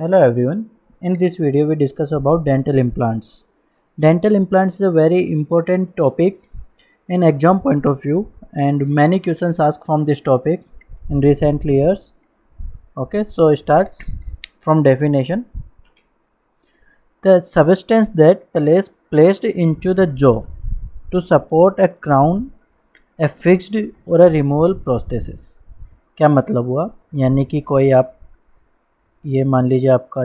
Hello everyone. In this video we discuss about dental implants. Dental implants is a very important topic in exam point of view and many questions asked from this topic in recent years. Okay, so start from definition. The substance that placed into the jaw to support a crown, a fixed or a removal prosthesis. क्या मतलब हुआ? यानी कि कोई आप ये मान लीजिए आपका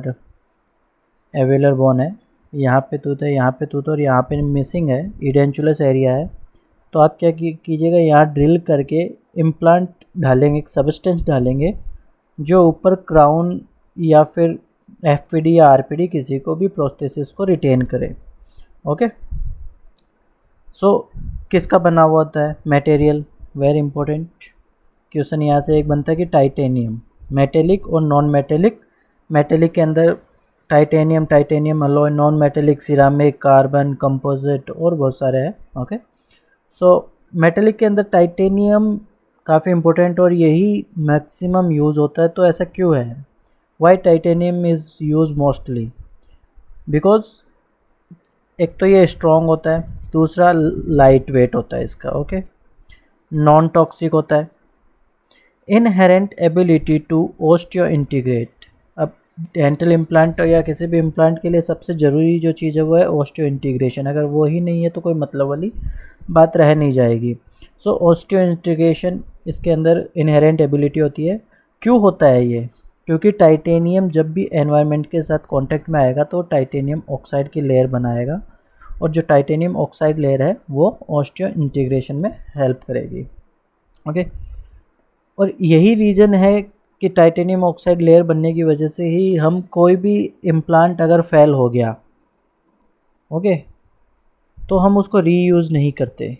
एवेलर बोन है, यहाँ पे टूथ है, यहाँ पे टूथ और यहाँ पे मिसिंग है, इडेंचुलस एरिया है, तो आप क्या कीजिएगा, यहाँ ड्रिल करके इम्प्लांट डालेंगे, एक सब्सटेंस डालेंगे जो ऊपर क्राउन या फिर एफपीडी या आरपीडी किसी को भी प्रोस्थेसिस को रिटेन करे। ओके, सो किसका बना हुआ होता है? मटेरियल, वेरी इंपॉर्टेंट क्वेश्चन यहाँ से एक बनता है कि टाइटेनियम, मेटेलिक और नॉन मेटेलिक। मेटेलिक के अंदर titanium alloy, non metallic ceramic, carbon, composite और बहुत सारे हैं। ओके, सो मेटेलिक के अंदर टाइटेनियम काफ़ी इंपॉर्टेंट और यही मैक्सिमम यूज़ होता है। तो ऐसा क्यों है? Why titanium is use mostly? Because एक तो ये स्ट्रॉन्ग होता है, दूसरा लाइट वेट होता है इसका। ओके, नॉन टॉक्सिक होता है, inherent ability to osteo integrate. अब डेंटल इम्प्लांट या किसी भी इम्प्लांट के लिए सबसे ज़रूरी जो चीज़ है वो है ऑस्टियो इंटीग्रेशन। अगर वो ही नहीं है तो कोई मतलब वाली बात रह नहीं जाएगी। सो ऑस्टियो इंटीग्रेशन इसके अंदर इनहेरेंट एबिलिटी होती है। क्यों होता है ये? क्योंकि टाइटेनियम जब भी एनवायरनमेंट के साथ कांटेक्ट में आएगा तो टाइटेनियम ऑक्साइड की लेयर बनाएगा और जो टाइटेनियम ऑक्साइड लेयर है वो ऑस्टियो इंटीग्रेशन में हेल्प करेगी। ओके, और यही रीज़न है कि टाइटेनियम ऑक्साइड लेयर बनने की वजह से ही हम कोई भी इम्प्लांट अगर फेल हो गया, ओके, तो हम उसको रीयूज़ नहीं करते।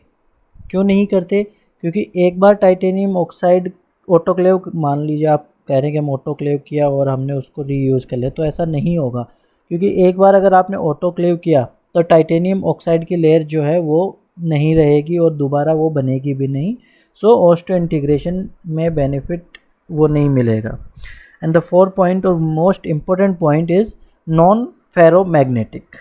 क्यों नहीं करते? क्योंकि एक बार टाइटेनियम ऑक्साइड ऑटोक्लेव, मान लीजिए आप कह रहे हैं कि हम ऑटोक्लेव किया और हमने उसको रीयूज़ कर लिया, तो ऐसा नहीं होगा। क्योंकि एक बार अगर आपने ऑटोक्लेव किया तो टाइटेनियम ऑक्साइड की लेयर जो है वो नहीं रहेगी और दोबारा वो बनेगी भी नहीं। सो ऑस्टियो इंटीग्रेशन में बेनिफिट वो नहीं मिलेगा। एंड द फोर्थ पॉइंट और most important point is non ferromagnetic.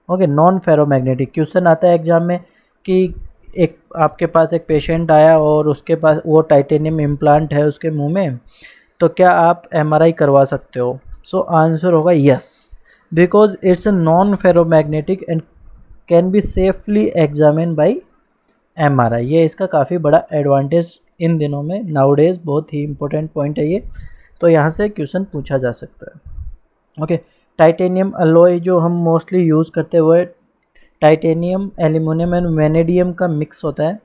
Okay, non ferromagnetic question आता है एग्जाम में कि एक आपके पास एक पेशेंट आया और उसके पास वो टाइटेनियम इम्प्लांट है उसके मुंह में, तो क्या आप एमआरआई करवा सकते हो? सो आंसर होगा yes, because it's a non ferromagnetic and can be safely examine by MRI. ये इसका काफ़ी बड़ा एडवांटेज इन दिनों में, नाउडेज बहुत ही इंपॉर्टेंट पॉइंट है ये, तो यहाँ से क्वेश्चन पूछा जा सकता है। ओके, टाइटेनियम अलॉय जो हम मोस्टली यूज़ करते हुए टाइटेनियम, एल्यूमिनियम एंड वेनेडियम का मिक्स होता है।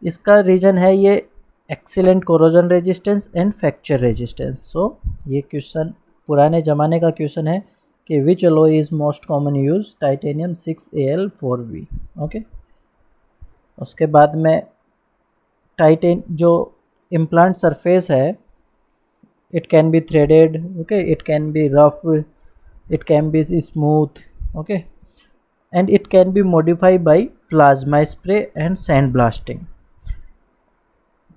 इसका रीज़न है ये excellent corrosion resistance and fracture resistance. So ये क्वेश्चन पुराने ज़माने का क्वेश्चन है कि which alloy is most common use? Titanium 6Al4V। Okay, उसके बाद में टाइटेन जो इम्प्लांट सरफेस है, it can be threaded, okay, it can be rough, it can be smooth, okay, and it can be modified by plasma spray and sand blasting.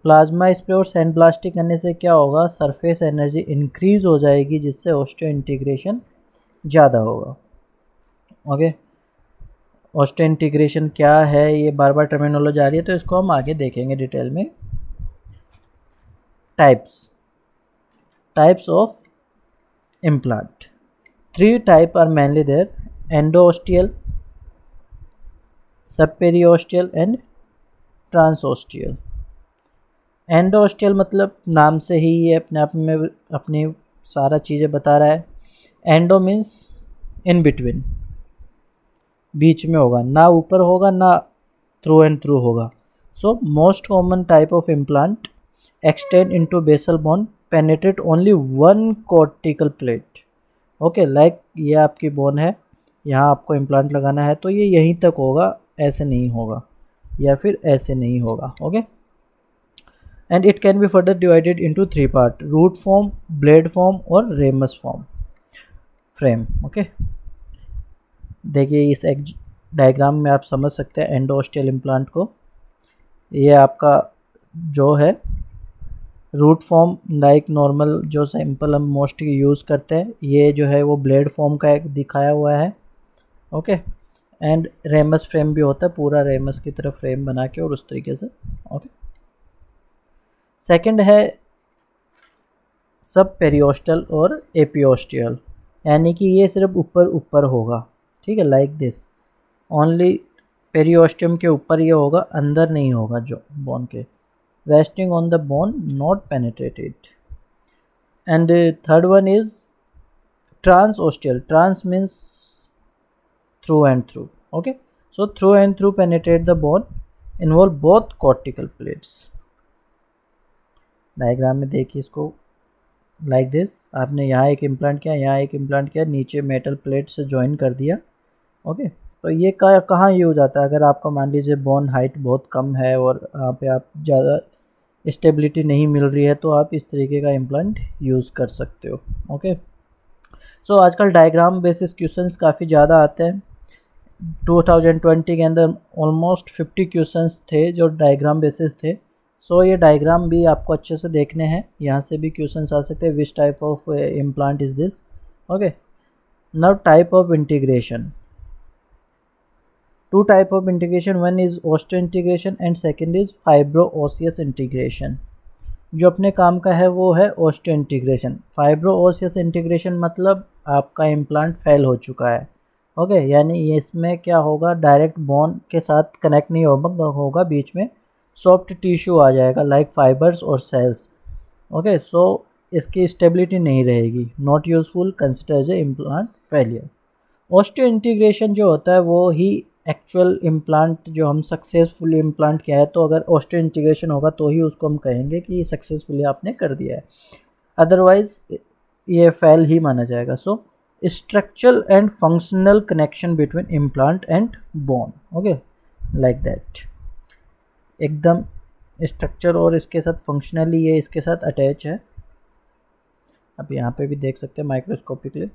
Plasma spray और sand blasting करने से क्या होगा? Surface energy increase हो जाएगी जिससे osteo integration ज़्यादा होगा। ओके, ऑस्टियो इंटीग्रेशन क्या है, ये बार बार टर्मिनोलॉजी आ रही है तो इसको हम आगे देखेंगे डिटेल में। Types of implant, 3 type are mainly there: endosteal, subperiosteal and transosteal. Endosteal मतलब नाम से ही ये अपने आप में अपनी सारा चीज़ें बता रहा है। एंडो मीन्स इन बिटवीन, बीच में होगा, ना ऊपर होगा ना थ्रू एंड थ्रू होगा। So most common type of implant extend into basal bone, penetrate only 1 cortical plate. Okay, like ये आपकी बोन है, यहाँ आपको इम्प्लांट लगाना है तो ये यहीं तक होगा, ऐसे नहीं होगा या फिर ऐसे नहीं होगा। Okay, and it can be further divided into 3 part: root form, blade form और रेमस फॉर्म फ्रेम। ओके, देखिए इस एक डायग्राम में आप समझ सकते हैं एंडोऑस्टियल इम्प्लांट को। ये आपका जो है रूट फॉर्म लाइक नॉर्मल जो सिंपल हम मोस्टली यूज़ करते हैं, ये जो है वो ब्लेड फॉर्म का एक दिखाया हुआ है। ओके, एंड रेमस फ्रेम भी होता है, पूरा रेमस की तरफ फ्रेम बना के और उस तरीके से। ओके, सेकंड है सब पेरियोस्टल और एपियोस्टियल, यानी कि ये सिर्फ ऊपर ऊपर होगा, ठीक है, लाइक दिस ओनली। पेरियोस्टियम के ऊपर ये होगा, अंदर नहीं होगा जो बोन के, resting on the bone, not penetrated. And third one is transosteal. Trans means through and through. Okay, so through and through penetrate the bone, involve both cortical plates. Diagram में देखिए इसको, लाइक दिस, आपने यहाँ एक implant किया, यहाँ एक implant किया, नीचे मेटल प्लेट से ज्वाइन कर दिया। ओके, तो ये कहाँ यूज आता है? अगर आपका मान लीजिए बोन हाइट बहुत कम है और यहाँ पे आप ज़्यादा स्टेबिलिटी नहीं मिल रही है, तो आप इस तरीके का इम्प्लांट यूज़ कर सकते हो। ओके, सो आजकल डायग्राम बेसिस क्वेश्चंस काफ़ी ज़्यादा आते हैं। 2020 के अंदर ऑलमोस्ट 50 क्वेश्चंस थे जो डायग्राम बेसिस थे। सो ये डायग्राम भी आपको अच्छे से देखने हैं, यहाँ से भी क्वेश्चंस आ सकते हैं। Which type of implant is this? Okay, now type of integration, two type of integration, one is osseointegration and second is fibro-osseous integration। जो अपने काम का है वो है osseointegration। fibro-osseous integration मतलब आपका इम्प्लांट फेल हो चुका है। ओके, यानी ये इसमें क्या होगा, डायरेक्ट बोन के साथ कनेक्ट नहीं होगा, बीच में सॉफ्ट टिश्यू आ जाएगा लाइक फाइबर्स और सेल्स। ओके, सो इसकी स्टेबिलिटी नहीं रहेगी, not useful, consider as a implant failure. Osteo integration जो होता है वो ही एक्चुअल इम्प्लांट जो हम सक्सेसफुली इम्प्लांट किया है, तो अगर ऑस्टियो इंटीग्रेशन होगा तो ही उसको हम कहेंगे कि सक्सेसफुली आपने कर दिया है, अदरवाइज ये फेल ही माना जाएगा। So structural and functional connection between implant and bone. Okay, like that, एकदम स्ट्रक्चर और इसके साथ फंक्शनली ये इसके साथ अटैच है। अब यहाँ पे भी देख सकते हैं microscopically.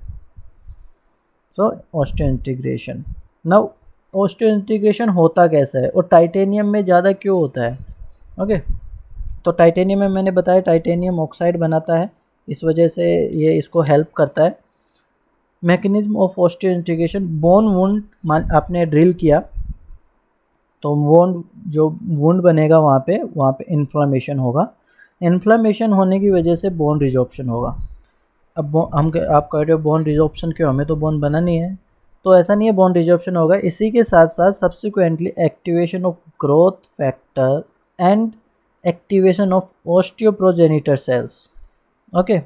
So osteo integration, now osteo integration होता कैसा है और टाइटेनियम में ज़्यादा क्यों होता है? ओके, तो टाइटेनियम में मैंने बताया टाइटेनियम ऑक्साइड बनाता है, इस वजह से ये इसको हेल्प करता है। Mechanism of osteo integration, bone wound आपने ड्रिल किया तो जो वुंड बनेगा वहाँ पे इन्फ्लामेशन होगा, इन्फ्लामेशन होने की वजह से बोन रिजॉर्प्शन होगा। अब आप कह रहे हो बोन रिजॉर्प्शन क्यों, हमें तो बोन बना नहीं है, तो ऐसा नहीं है, बोन रिजॉर्प्शन होगा। इसी के साथ साथ subsequently activation of growth factor and activation of osteoprogenitor cells. Okay,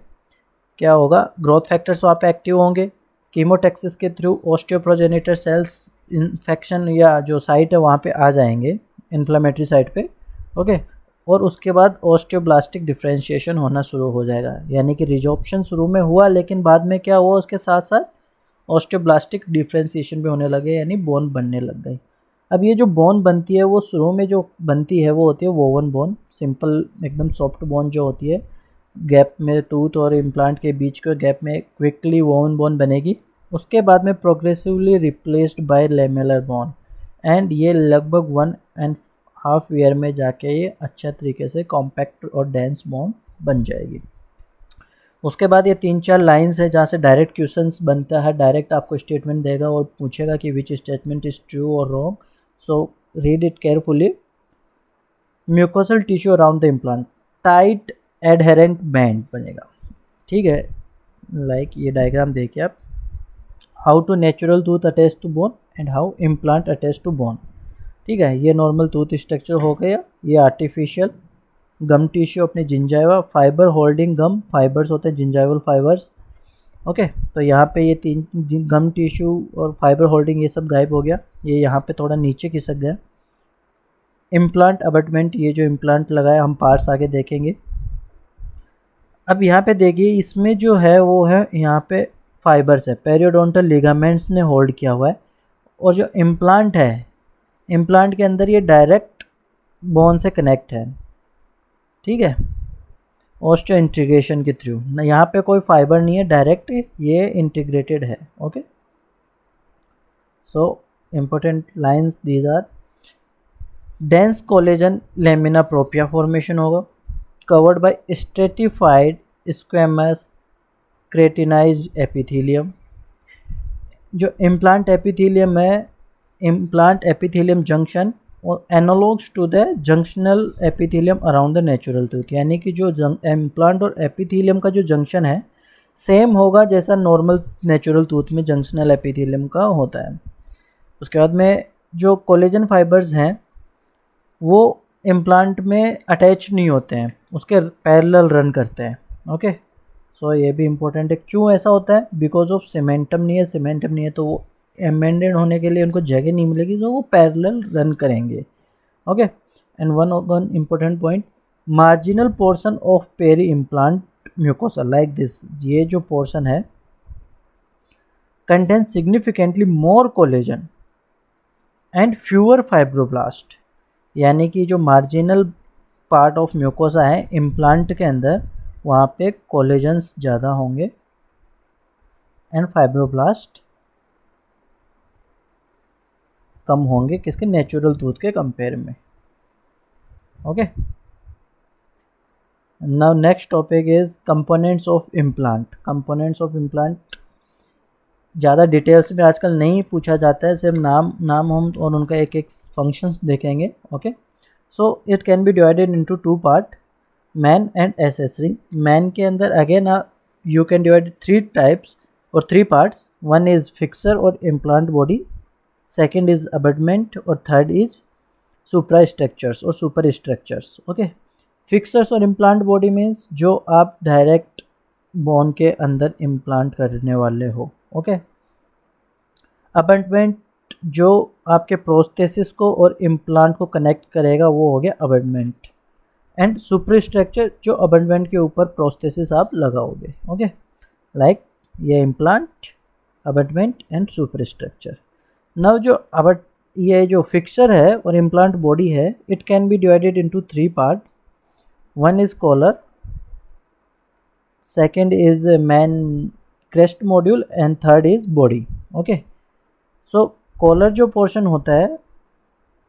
क्या होगा, ग्रोथ फैक्टर्स वहाँ पे एक्टिव होंगे, कीमोटैक्सिस के थ्रू ऑस्टियोप्रोजेनिटर सेल्स इन्फेक्शन या जो साइट है वहाँ पे आ जाएंगे, इन्फ्लेमेटरी साइट पे। ओके, और उसके बाद ऑस्टियोब्लास्टिक डिफ्रेंशिएशन होना शुरू हो जाएगा, यानी कि रिजॉर्प्शन शुरू में हुआ लेकिन बाद में क्या हुआ, उसके साथ साथ ऑस्टियोब्लास्टिक डिफ्रेंशिएशन भी होने लगे, यानी बोन बनने लग गई। अब ये जो बोन बनती है वो शुरू में जो बनती है वो होती है वोवन बोन, सिंपल एकदम सॉफ्ट बोन जो होती है, गैप में टूथ और इम्प्लांट के बीच के गैप में क्विकली वोवन बोन बनेगी। उसके बाद में progressively replaced by lamellar bone, and ये लगभग 1.5 ईयर में जाके ये अच्छा तरीके से कॉम्पैक्ट और डेंस बोन बन जाएगी। उसके बाद ये 3-4 लाइंस है जहाँ से डायरेक्ट क्वेश्चंस बनता है, डायरेक्ट आपको स्टेटमेंट देगा और पूछेगा कि विच स्टेटमेंट इज़ ट्रू और wrong, so read it carefully. Mucosal tissue around the implant, tight adherent band बनेगा, ठीक है, लाइक ये डायग्राम देखिए आप। How to natural tooth attach to bone and how implant attach to bone, ठीक है, ये नॉर्मल टूथ स्ट्रक्चर हो गया, ये आर्टिफिशियल गम टिश्यू अपने gingiva, fibre holding gum fibres होते हैं जिंजाइवल फाइबर्स। ओके, तो यहाँ पे ये 3 गम टिश्यू और फाइबर होल्डिंग ये सब गायब हो गया, ये यहाँ पे थोड़ा नीचे खिसक गया। इम्प्लांट अबटमेंट, ये जो इम्प्लांट लगाया हम पार्ट्स आगे देखेंगे। अब यहाँ पे देखिए इसमें जो है वो है यहाँ पे फाइबर्स है, पेरियोडोंटल लिगामेंट्स ने होल्ड किया हुआ है, और जो इम्प्लांट है, इम्प्लांट के अंदर ये डायरेक्ट बोन से कनेक्ट है, ठीक है, ऑस्टियो इंटीग्रेशन के थ्रू। ना यहाँ पे कोई फाइबर नहीं है, डायरेक्ट ये इंटीग्रेटेड है। Okay, so important lines these are, dense collagen lamina propria formation होगा, covered by stratified squamous keratinized epithelium. जो इम्प्लांट एपिथेलियम है, इम्प्लांट एपिथेलियम जंक्शन और analogues to the junctional epithelium around the natural tooth, यानी कि जो implant और epithelium का जो जंक्शन है सेम होगा जैसा नॉर्मल नेचुरल टूथ में जंक्शनल एपिथेलियम का होता है। उसके बाद में जो कोलेजन फाइबर्स हैं वो इम्प्लांट में अटैच नहीं होते हैं, उसके पैरेलल रन करते हैं। ओके, सो ये भी इम्पोर्टेंट है। क्यों ऐसा होता है? बिकॉज ऑफ सीमेंटम नहीं है, सीमेंटम नहीं है तो वो एमेंडेड होने के लिए उनको जगह नहीं मिलेगी, तो वो पैरेलल रन करेंगे। Okay, and one important point, marginal portion of peri implant mucosa like this, ये जो पोर्शन है contain significantly more collagen and fewer fibroblast, यानी कि जो मार्जिनल पार्ट ऑफ म्यूकोसा है इम्प्लांट के अंदर, वहाँ पे कोलेजन्स ज़्यादा होंगे एंड फाइब्रोब्लास्ट कम होंगे, किसके? नेचुरल टूथ के कंपेयर में। Okay, now next topic is components of implant. Components of implant ज़्यादा डिटेल्स में आजकल नहीं पूछा जाता है, सिर्फ नाम हम और उनका एक एक फंक्शंस देखेंगे। Okay, so it can be divided into two part, main and accessory. Main के अंदर again you can divide three types और three parts. One is fixer और implant body, second is abutment और थर्ड इज सुप्रा स्ट्रक्चर्स और super structures. Okay, fixers और implant body means जो आप direct bone के अंदर इम्प्लांट करने वाले हो। ओके, अबटमेंट जो आपके प्रोस्थेसिस को और इम्प्लांट को कनेक्ट करेगा वो हो गया अबटमेंट, एंड सुपर स्ट्रक्चर जो अबटमेंट के ऊपर प्रोस्थेसिस आप लगाओगे। ओके, लाइक ये implant, abutment and super structure. Now ये जो फिक्सर है और इम्प्लांट बॉडी है, it can be divided into three part. One is collar, second is main crest module and third is body. Okay, so collar जो portion होता है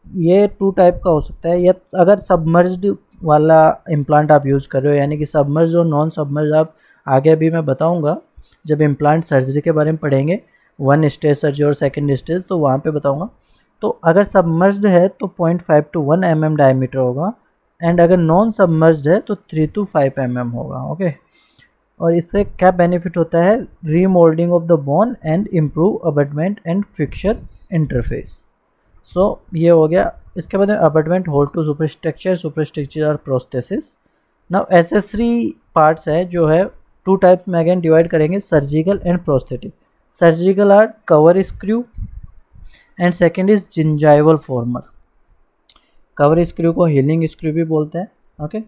ये to type का हो सकता है। या अगर सबमर्ज्ड वाला इम्प्लांट आप यूज़ कर रहे हो, यानी कि सबमर्ज और नॉन सबमर्ज, आप आगे अभी मैं बताऊंगा जब इम्प्लांट सर्जरी के बारे में पढ़ेंगे, वन स्टेज सर्जरी और सेकंड स्टेज, तो वहाँ पे बताऊंगा। तो अगर सबमर्ज्ड है तो 0.5 to 1 mm डायमीटर होगा, एंड अगर नॉन सबमर्ज्ड है तो 3 to 5 mm होगा। ओके, और इससे क्या बेनिफिट होता है? Remoulding of the bone and improve abutment and fixer interface. So ये हो गया। इसके बाद अबटमेंट होल्ड टू सुपरस्ट्रक्चर और प्रोस्थेसिस। नाउ एसेसरी पार्ट्स है जो है टू टाइप्स में अगेन डिवाइड करेंगे, surgical and prosthetic. Surgical are cover screw and second is gingival former. Cover screw को हीलिंग स्क्रू भी बोलते हैं। Okay,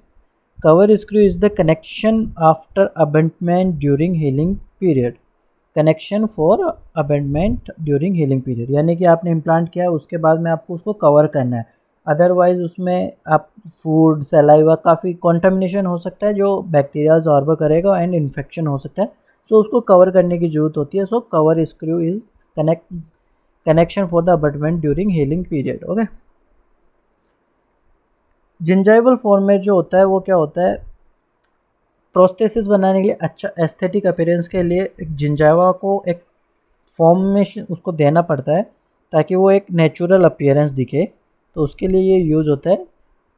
cover screw is the connection after abutment during healing period. Connection for abutment during healing period, यानी कि आपने implant किया उसके बाद में आपको उसको कवर करना है, अदरवाइज उसमें आप फूड सलाइवा काफ़ी कॉन्टामिनेशन हो सकता है जो बैक्टीरिया ऑर्बर करेगा एंड इन्फेक्शन हो सकता है। सो उसको कवर करने की ज़रूरत होती है। सो cover screw is connection for the abutment during healing period. Okay, gingival format जो होता है वो क्या होता है? प्रोस्थेसिस बनाने के लिए अच्छा एस्थेटिक अपीयरेंस के लिए एक जिंजाइवा को एक फॉर्म में उसको देना पड़ता है ताकि वो एक नेचुरल अपीयरेंस दिखे, तो उसके लिए ये यूज़ होता है।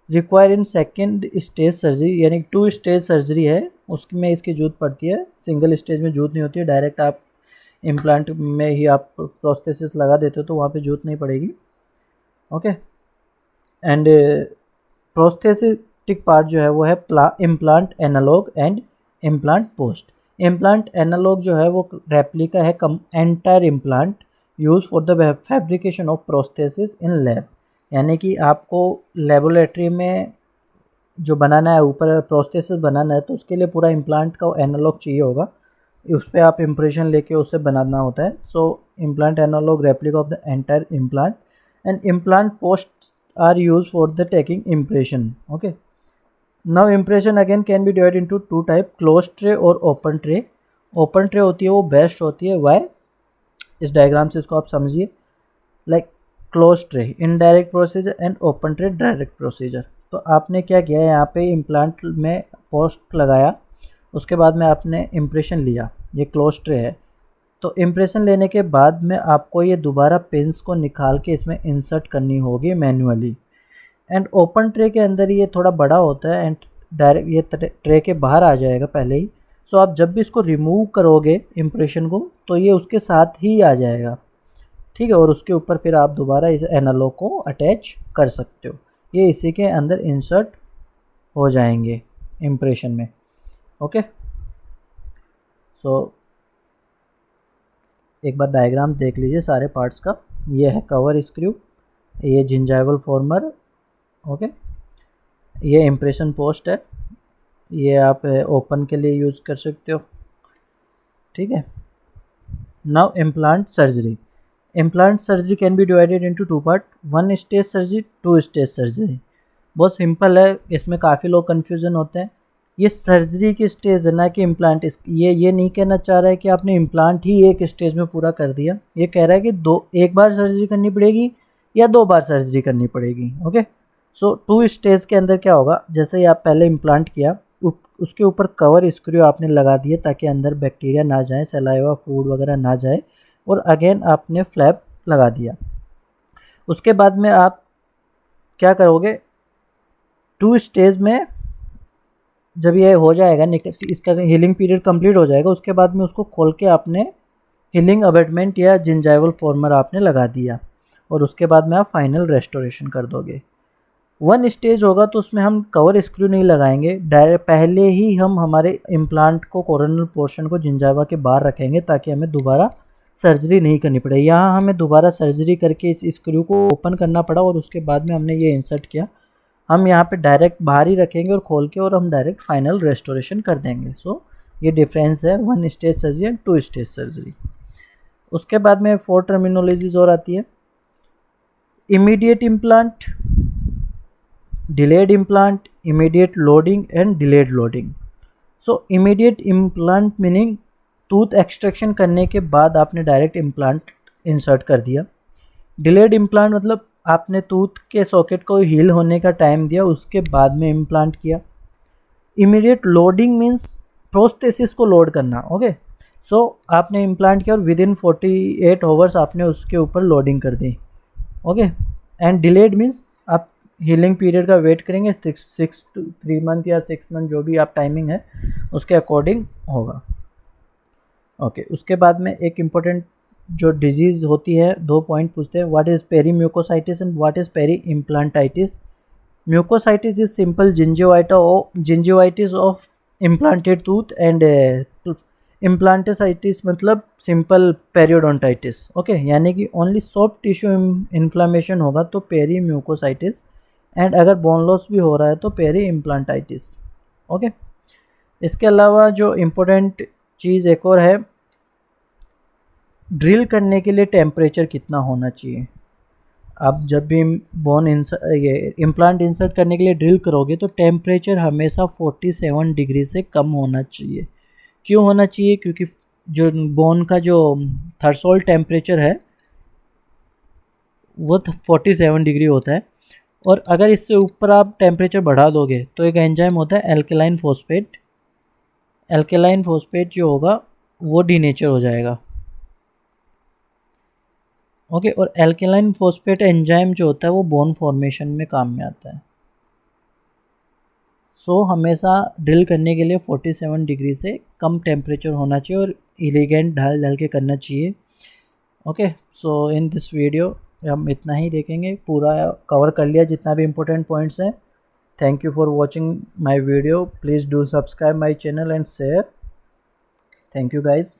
Require in second stage surgery, यानी 2 स्टेज सर्जरी है उसमें इसकी जरूरत पड़ती है। सिंगल स्टेज में जरूरत नहीं होती है, डायरेक्ट आप इम्प्लांट में ही आप प्रोस्थेसिस लगा देते हो तो वहाँ पे जरूरत नहीं पड़ेगी। ओके, एंड प्रोस्थेटिक पार्ट जो है वो है implant analog and implant post. Implant analog जो है वो रेप्लिका है entire implant use for the fabrication of prosthesis in lab, यानी कि आपको लेबोरेटरी में जो बनाना है, ऊपर प्रोस्थेसिस बनाना है, तो उसके लिए पूरा इम्प्लांट का एनालॉग चाहिए होगा, उस पर आप इम्प्रेशन लेके उससे बनाना होता है। So implant analogue replica of the entire implant and implant post are used for the taking impression. Okay, now impression again can be divided into two type, closed tray और open tray. open tray होती है वो best होती है। why? इस diagram से इसको आप समझिए। Like close tray indirect procedure and open tray direct procedure. तो आपने क्या किया, यहाँ पे इम्प्लांट में पोस्ट लगाया, उसके बाद में आपने इम्प्रेशन लिया, ये क्लोज ट्रे है। तो इम्प्रेशन लेने के बाद में आपको ये दोबारा पिन्स को निकाल के इसमें इंसर्ट करनी होगी मैन्युअली। एंड ओपन ट्रे के अंदर ये थोड़ा बड़ा होता है एंड डायरेक्ट ये ट्रे के बाहर आ जाएगा पहले ही। सो आप जब भी इसको रिमूव करोगे इम्प्रेशन को तो ये उसके साथ ही आ जाएगा, ठीक है। और उसके ऊपर फिर आप दोबारा इस एनालॉग को अटैच कर सकते हो, ये इसी के अंदर इंसर्ट हो जाएंगे इम्प्रेशन में। ओके, सो एक बार डायग्राम देख लीजिए सारे पार्ट्स का। ये है कवर स्क्रू, ये जिंजाइवल फॉर्मर, ओके, ये इम्प्रेशन पोस्ट है, ये आप ओपन के लिए यूज़ कर सकते हो, ठीक है। Now implant surgery. Implant surgery can be divided into two part, 1 stage surgery, 2 stage surgery. बहुत सिंपल है, इसमें काफ़ी लोग कन्फ्यूज़न होते हैं। ये सर्जरी की स्टेज है ना कि इम्प्लांट। ये नहीं कहना चाह रहा है कि आपने इम्प्लांट ही एक स्टेज में पूरा कर दिया, ये कह रहा है कि एक बार सर्जरी करनी पड़ेगी या 2 बार सर्जरी करनी पड़ेगी। ओके, सो 2 स्टेज के अंदर क्या होगा, जैसे ही आप पहले इम्प्लांट किया उसके ऊपर कवर स्क्रू आपने लगा दिए ताकि अंदर बैक्टीरिया ना जाए, सलाइवा फूड वगैरह ना जाए, और अगेन आपने फ्लैप लगा दिया। उसके बाद में आप क्या करोगे, 2 स्टेज में जब ये हो जाएगा, इसका हीलिंग पीरियड कंप्लीट हो जाएगा, उसके बाद में उसको खोल के आपने हीलिंग अबेटमेंट या जिंजाइवल फॉर्मर आपने लगा दिया, और उसके बाद में आप फाइनल रेस्टोरेशन कर दोगे। 1 स्टेज होगा तो उसमें हम कवर स्क्रू नहीं लगाएंगे, डायरेक्ट पहले ही हम हमारे इम्प्लांट को कोरोनल पोर्शन को जिंजाइवा के बाहर रखेंगे ताकि हमें दोबारा सर्जरी नहीं करनी पड़े। यहाँ हमें दोबारा सर्जरी करके इस स्क्रू को ओपन करना पड़ा और उसके बाद में हमने ये इंसर्ट किया। हम यहाँ पे डायरेक्ट बाहर ही रखेंगे और खोल के, और हम डायरेक्ट फाइनल रेस्टोरेशन कर देंगे। सो ये डिफरेंस है 1 stage surgery and 2 stage surgery. उसके बाद में 4 टर्मिनोलॉजीज और आती है, immediate implant, delayed implant, immediate loading and delayed loading. So immediate implant meaning tooth extraction करने के बाद आपने डायरेक्ट इम्प्लांट इंसर्ट कर दिया। डिलेड इम्प्लांट मतलब आपने टूथ के सॉकेट को हील होने का टाइम दिया, उसके बाद में इम्प्लांट किया। इमीडिएट लोडिंग मीन्स प्रोस्थेसिस को लोड करना। ओके, सो आपने इम्प्लांट किया और विद इन 48 आवर्स आपने उसके ऊपर लोडिंग कर दी। ओके, एंड डिलेड मीन्स आप हीलिंग पीरियड का वेट करेंगे, 6 to 3 मंथ या 6 मंथ जो भी आप टाइमिंग है उसके अकॉर्डिंग होगा। ओके, उसके बाद में एक इम्पोर्टेंट जो डिजीज़ होती है, 2 पॉइंट पूछते हैं, what is peri mucositis and what is peri implantitis. Mucositis is simple gingivitis of implanted tooth and implantitis मतलब सिंपल पेरियोडोंटाइटिस। ओके, यानी कि ओनली सॉफ्ट टिश्यू इन्फ्लामेशन होगा तो पेरी म्यूकोसाइटिस, एंड अगर बोन लॉस भी हो रहा है तो पेरी इम्प्लांटाइटिस। ओके, इसके अलावा जो इम्पोर्टेंट चीज़ एक और है, ड्रिल करने के लिए टेम्परेचर कितना होना चाहिए। आप जब भी ये इम्प्लांट इंसर्ट करने के लिए ड्रिल करोगे तो टेम्परेचर हमेशा 47 डिग्री से कम होना चाहिए। क्यों होना चाहिए, क्योंकि जो बोन का जो थ्रेशोल्ड टेम्परेचर है वो 47 डिग्री होता है, और अगर इससे ऊपर आप टेम्परेचर बढ़ा दोगे तो एक एंजाइम होता है एल्केलाइन फॉस्फेट। एल्केलाइन फॉस्फेट जो होगा वो डीनेचर हो जाएगा। ओके, और एल्केलाइन फॉस्फेट एंजाइम जो होता है वो बोन फॉर्मेशन में काम में आता है। सो हमेशा ड्रिल करने के लिए 47 डिग्री से कम टेम्परेचर होना चाहिए और इलीगेंट ढाल ढाल के करना चाहिए। Okay, so in this video हम इतना ही देखेंगे, पूरा कवर कर लिया जितना भी इम्पोर्टेंट पॉइंट्स हैं। Thank you for watching my video, please do subscribe my channel and share. Thank you guys.